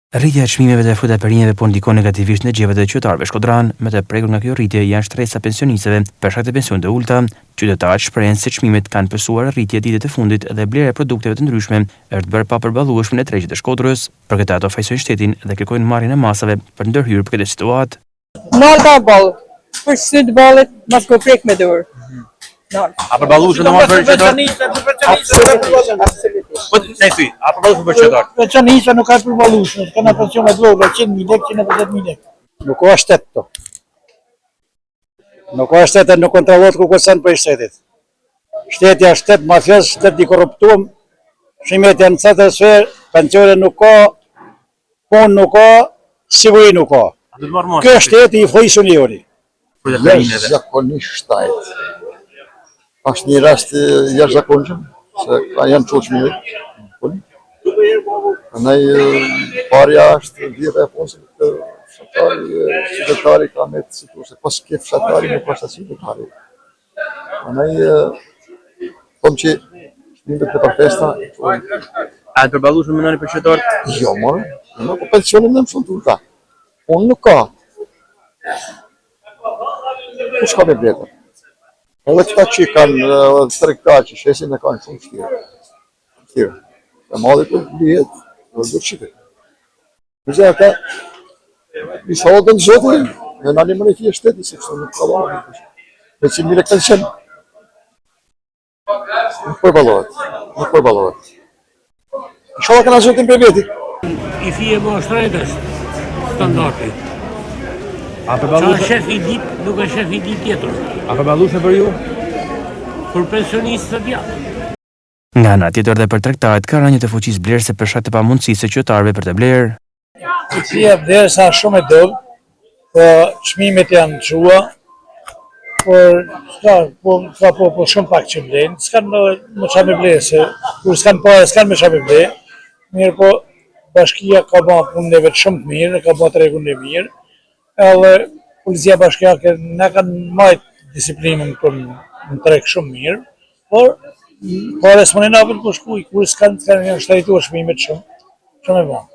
Rritja e çmimeve të frutaperinjeve po ndikon negativisht në gjevat e qytetarëve shkodran, me të prekur nga kjo rritje janë shtresa pensionistëve për shkak të pensionit të ulta. Qytetarët shprehen se çmimet kanë pësuar rritje ditët e fundit dhe blera e produkteve të ndryshme është bërë pa përballueshme në tregjet e Shkodrës. Për këtë ato fajsojnë shtetin dhe kërkojnë marrjen e masave për ndërhyrë për këtë situatë. Nalta ball, për syt ballet mos ko prek me dorë. A përballueshme domosdoshmë për qytetarët? Po ne thuj, a përballueshme për qytetarët? Pensionista nuk ka përballueshme, kanë pensione të vogla, 100.000 lekë, 150.000 lekë. Nuk ka shtet to. Nuk ka shtet, nuk kontrollohet kërkosen për shtetit. Shteti është shtet mafios, shtet i korruptuar. Shimet janë çetë se pensione nuk ka, punë nuk ka, siguri nuk ka. Ky shteti i funksionori. Zakonisht shtajt. Është një rast jashtëzakonshëm, se janë çoçmire. Andaj parja është vjeta e punës të qytetari ka me të situar se pas ke fshatari nuk është as qytetari. Andaj thonë që çmimet e protesta A të përballueshme mendoni për qytetarët? jo more, nuk ka pensionin më shumë të ulta. Unë nuk ka. Kush ka me bletër? Edhe këta që kanë tregtar që shesin e kanë shumë vështirë. E madhe të lihet, në do qytet. Përse ata i shodën zotin, në në animën e fje shteti, se kështë nuk ka valë. Me 100.000 lekë pension. Nuk përbalohet. Inshallah kanë zotin për veti. I fije më shtrejt është standardi. A Qa përballueshme? shef i dit, nuk e shef i dit tjetër. A përballueshme për ju? Për pensionistët ja. Nga ana tjetër dhe për tregtarët ka rënje të fuqisë blerëse për shkak të pamundësisë së qytetarëve për të blerë. Fuqia vlerësa është shumë e dobët, po çmimet janë çua, po shumë pak që vlen, s'kan më çfarë me ble, se kur s'kan parë, s'kan me çfarë me ble. Mirë po, bashkia ka bërë punën e vet shumë të mirë, ka bërë tregun e mirë. Edhe policia bashkiake na kanë marrë disiplinën në treg shumë mirë, por responin apën po shkuj, kur s'kan janë shtrejtuar çmimet shumë e vonë.